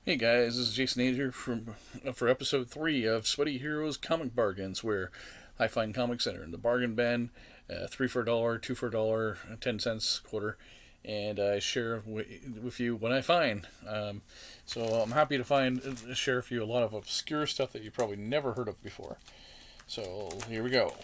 Hey guys, this is Jason Ager for episode 3 of Sweaty Heroes Comic Bargains, where I find comics that are in the bargain bin, 3 for a dollar, 2 for a dollar, 10 cents, quarter, and I share with you what I find. So I'm happy to share with you a lot of obscure stuff that you probably never heard of before. So here we go.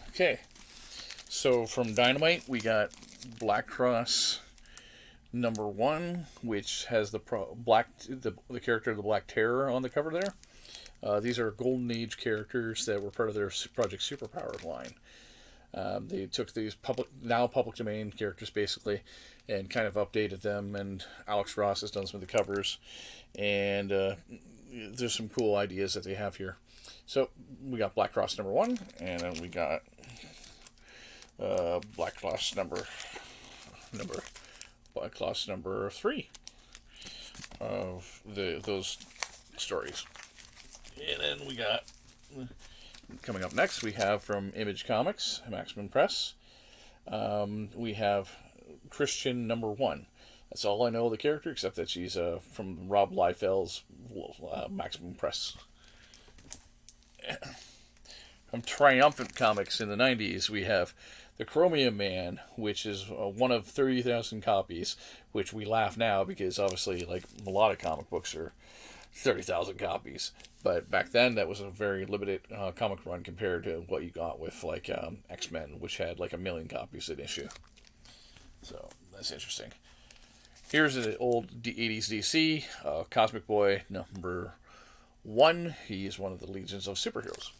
Okay, so from Dynamite we got Black Cross #1, which has the character of the Black Terror on the cover there. These are Golden Age characters that were part of their Project Superpower line. They took these public domain characters basically, and kind of updated them. And Alex Ross has done some of the covers, and there's some cool ideas that they have here. So we got Black Cross #1, and then we got Black Cross number Black Cross #3 of those stories. And then we got, coming up next, we have from Image Comics, Maximum Press, we have Christian #1. That's all I know of the character, except that she's from Rob Liefeld's Maximum Press. From Triumphant Comics in the 90s, we have the Chromium Man, which is one of 30,000 copies, which we laugh now because obviously, like, a lot of comic books are 30,000 copies. But back then, that was a very limited comic run compared to what you got with, like, X-Men, which had like 1 million copies an issue. So that's interesting. Here's an old 80s DC, Cosmic Boy #1. He is one of the legions of superheroes.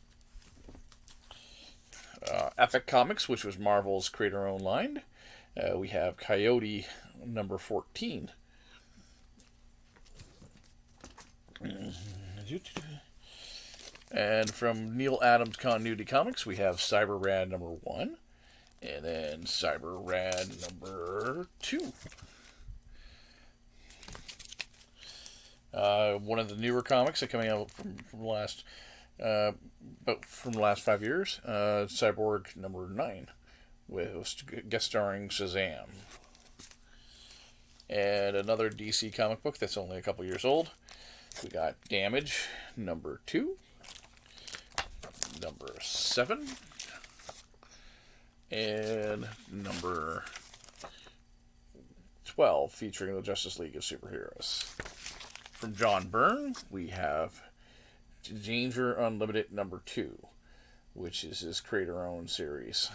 Epic Comics, which was Marvel's creator-owned line. We have Coyote #14. And from Neil Adams Continuity Comics, we have Cyber Rad #1, and then Cyber Rad #2. One of the newer comics that coming out from the last, but from the last 5 years, Cyborg #9, with guest starring Shazam. And another DC comic book that's only a couple years old. We got Damage #2, #7, and #12, featuring the Justice League of Superheroes. From John Byrne, we have Danger Unlimited #2, which is his creator-owned series.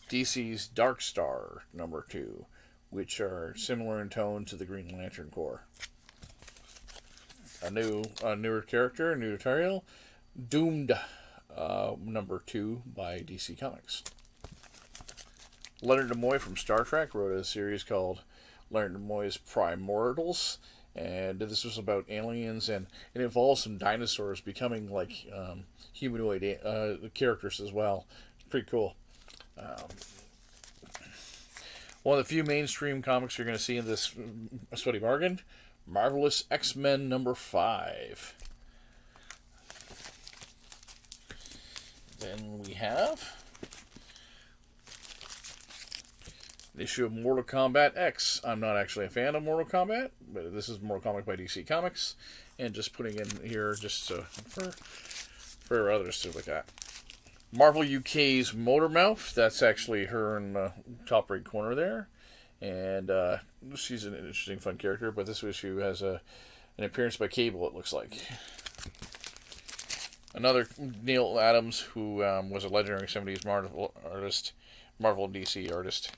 DC's Dark Star #2, which are similar in tone to the Green Lantern Corps. A newer character, a new tutorial, Doomed #2 by DC Comics. Leonard Nimoy from Star Trek wrote a series called Leonard Nimoy's Primordials, and this was about aliens, and it involves some dinosaurs becoming like humanoid characters as well. It's pretty cool. Um, One of the few mainstream comics you're going to see in this sweaty bargain, Marvelous X-Men #5. Then we have an issue of Mortal Kombat X. I'm not actually a fan of Mortal Kombat, but this is Mortal Kombat by DC Comics, and just putting in here just for others to look at. Marvel UK's Motormouth. That's actually her in the top right corner there, and she's an interesting, fun character. But this issue has an appearance by Cable. It looks like. Another Neil Adams, who was a legendary '70s Marvel artist, Marvel and DC artist.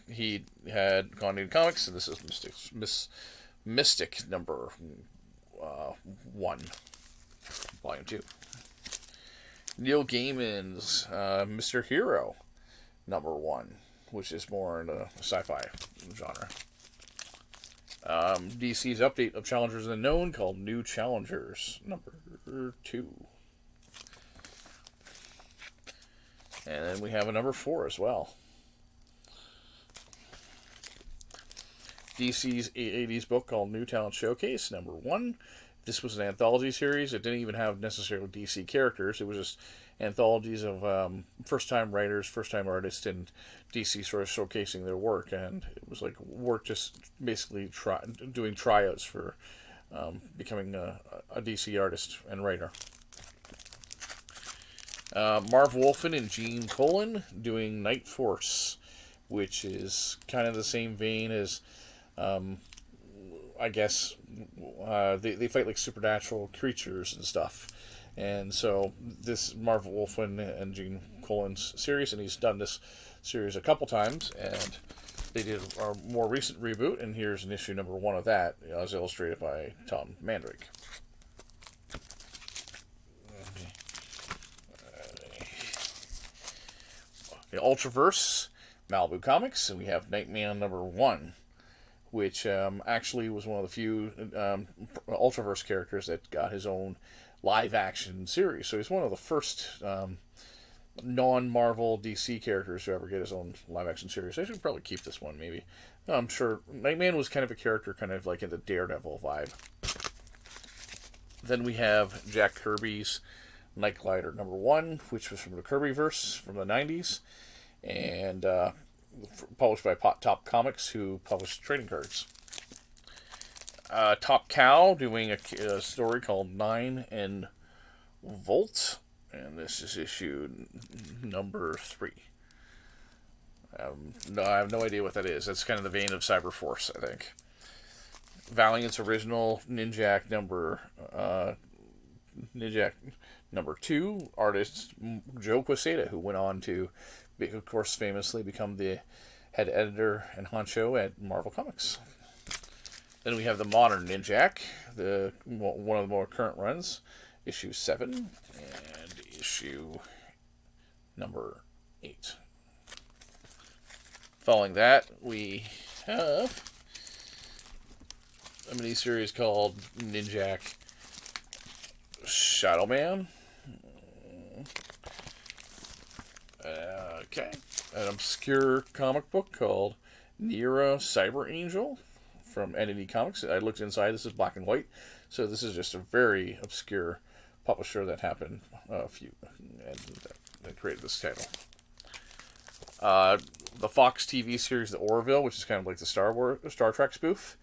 He had Continuity Comics, and this is Mystic #1, Volume 2. Neil Gaiman's Mr. Hero #1, which is more in the sci-fi genre. DC's update of Challengers Unknown called New Challengers #2. And then we have a #4 as well. DC's 80s book called New Talent Showcase #1. This was an anthology series. It didn't even have necessarily DC characters. It was just anthologies of first-time writers, first-time artists, and DC sort of showcasing their work. And it was like work just basically doing tryouts for becoming a DC artist and writer. Marv Wolfman and Gene Colan doing Night Force, which is kind of the same vein as, I guess, they fight like supernatural creatures and stuff. And so this Marv Wolfman and Gene Colan's series, and he's done this series a couple times, and they did our more recent reboot, and here's an issue number 1 of that, as illustrated by Tom Mandrake. The Ultraverse, Malibu Comics, and we have Nightman number 1, which actually was one of the few Ultraverse characters that got his own live-action series. So he's one of the first non-Marvel DC characters to ever get his own live-action series. I should probably keep this one, maybe. I'm sure Nightman was kind of a character kind of like in the Daredevil vibe. Then we have Jack Kirby's Night Glider number 1, which was from the Kirbyverse from the 90s, and published by Top Comics, who published trading cards. Top Cow doing a story called 9 and Volt, and this is issue number 3. I have no idea what that is. That's kind of the vein of Cyberforce, I think. Valiant's original Ninjak number 2, artist Joe Quesada, who went on to, of course, famously become the head editor and honcho at Marvel Comics. Then we have the modern Ninjak, one of the more current runs, issue 7 and issue number 8. Following that, we have a miniseries called Ninjak Shadow Man. Okay. An obscure comic book called Nira Cyber Angel from Entity Comics. I looked inside. This is black and white. So this is just a very obscure publisher that happened that created this title. The Fox TV series The Orville, which is kind of like the Star Trek spoof.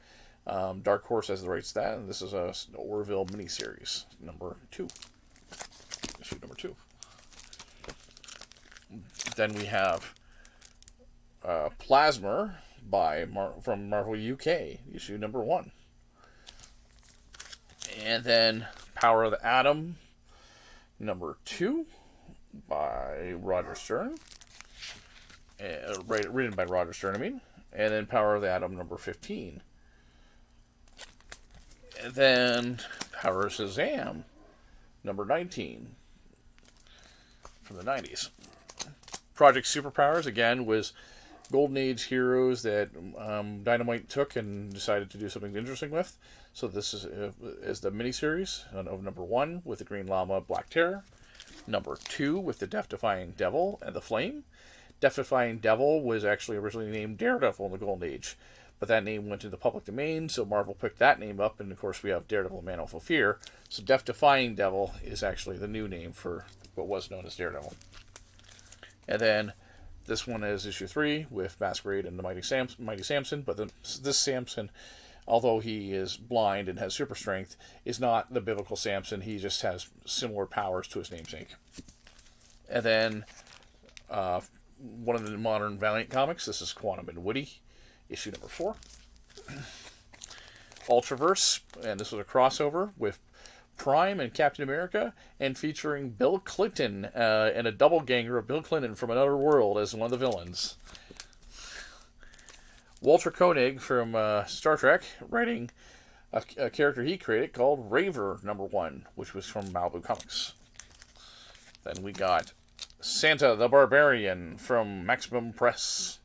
Dark Horse has the rights to that, and this is a Orville miniseries number 2. Issue number 2. Then we have Plasma from Marvel UK, issue number 1. And then Power of the Atom, number 2, by Roger Stern. Written by Roger Stern, I mean. And then Power of the Atom, number 15. And then Power of Shazam, number 19, from the 90s. Project Superpowers, again, was Golden Age heroes that Dynamite took and decided to do something interesting with. So this is the miniseries of number 1 with the Green Llama, Black Terror. Number 2 with the Death-Defying Devil and the Flame. Death-Defying Devil was actually originally named Daredevil in the Golden Age, but that name went into the public domain, so Marvel picked that name up, and of course we have Daredevil, Man of Fear. So Death-Defying Devil is actually the new name for what was known as Daredevil. And then this one is issue 3 with Masquerade and the Mighty Samson, but this Samson, although he is blind and has super strength, is not the biblical Samson. He just has similar powers to his namesake. And then one of the modern Valiant comics, this is Quantum and Woody, issue number 4. Ultraverse, and this was a crossover with Prime and Captain America, and featuring Bill Clinton and a double ganger of Bill Clinton from another world as one of the villains. Walter Koenig from Star Trek, writing a character he created called Raver number 1, which was from Malibu Comics. Then we got Santa the Barbarian from Maximum Press.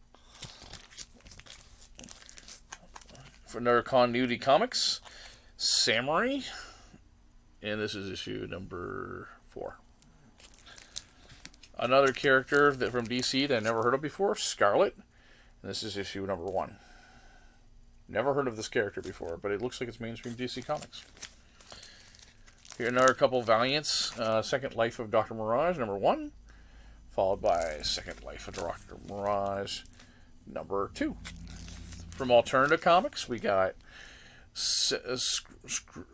For another Continuity Comics, Samurai, and this is issue number 4. Another character from DC that I never heard of before, Scarlet, and this is issue number 1. Never heard of this character before, but it looks like it's mainstream DC Comics. Here another couple of Valiants, Second Life of Dr. Mirage, number 1, followed by Second Life of Dr. Mirage, number 2. From Alternative Comics, we got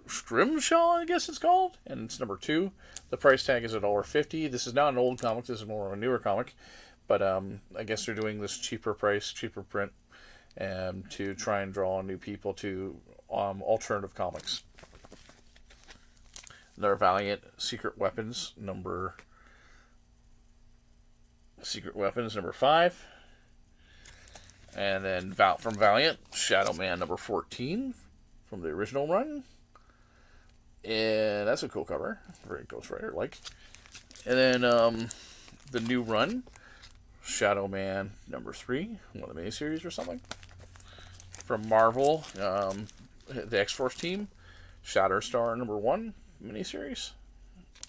Scrimshaw, I guess it's called, and it's number 2. The price tag is $1.50. This is not an old comic. This is more of a newer comic, but I guess they're doing this cheaper price, cheaper print, to try and draw new people to alternative comics. Their Valiant Secret Weapons number 5. And then from Valiant, Shadow Man number 14 from the original run. And that's a cool cover. Very Ghost Rider like. And then the new run, Shadow Man number 3, one of the miniseries or something. From Marvel, the X-Force team, Shatterstar number 1 miniseries.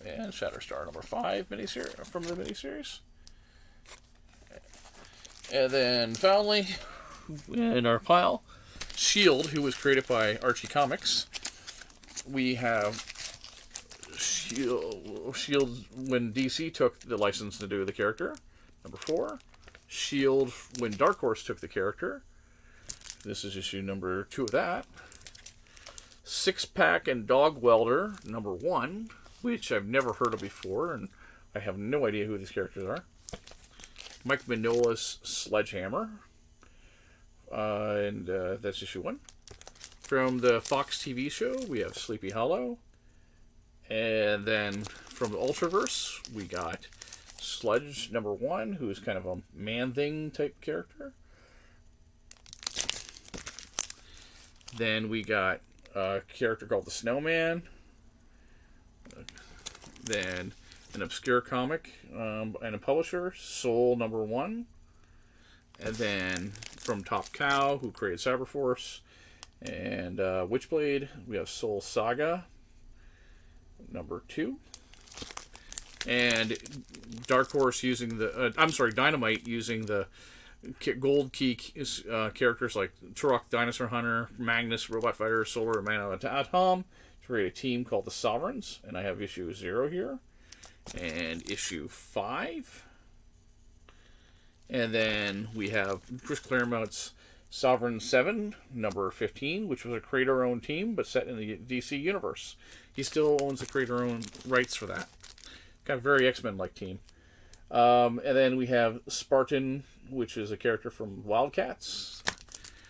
And Shatterstar number 5 miniseries from the miniseries. And then finally, in our pile, Shield, who was created by Archie Comics. We have Shield when DC took the license to do the character, number 4. Shield when Dark Horse took the character. This is issue number 2 of that. Six Pack and Dog Welder, number 1, which I've never heard of before, and I have no idea who these characters are. Mike Mignola's Sledgehammer, and that's issue 1. From the Fox TV show, we have Sleepy Hollow. And then from the Ultraverse, we got Sludge number 1, who is kind of a Man-Thing type character. Then we got a character called the Snowman. Then an obscure comic and a publisher, Soul number 1. And then from Top Cow, who created Cyberforce, and Witchblade, we have Soul Saga number 2. And Dark Horse using the Dynamite using the Gold Key characters like Turok, Dinosaur Hunter, Magnus, Robot Fighter, Solar, Man of Atom to create a team called the Sovereigns. And I have issue 0 here. And issue 5. And then we have Chris Claremont's Sovereign 7, number 15, which was a creator-owned team, but set in the DC universe. He still owns the creator-owned rights for that. Kind of very X-Men-like team. And then we have Spartan, which is a character from Wildcats.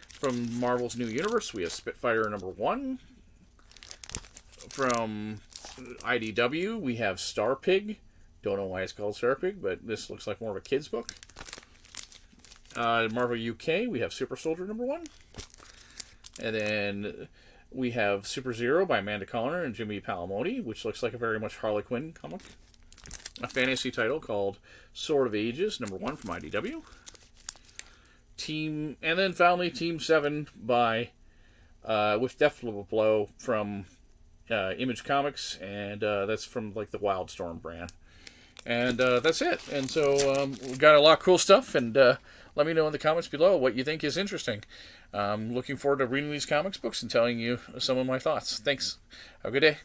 From Marvel's New Universe, we have Spitfire number 1. From IDW, we have Star Pig. Don't know why it's called Star Pig, but this looks like more of a kid's book. Marvel UK, we have Super Soldier number 1. And then we have Super Zero by Amanda Conner and Jimmy Palmiotti, which looks like a very much Harley Quinn comic. A fantasy title called Sword of Ages, number 1 from IDW. And then finally Team 7 by with Death Blow from Image Comics, and that's from like the Wildstorm brand. And that's it. And so we got a lot of cool stuff, and let me know in the comments below what you think is interesting. Looking forward to reading these comics books and telling you some of my thoughts. Thanks. Have a good day.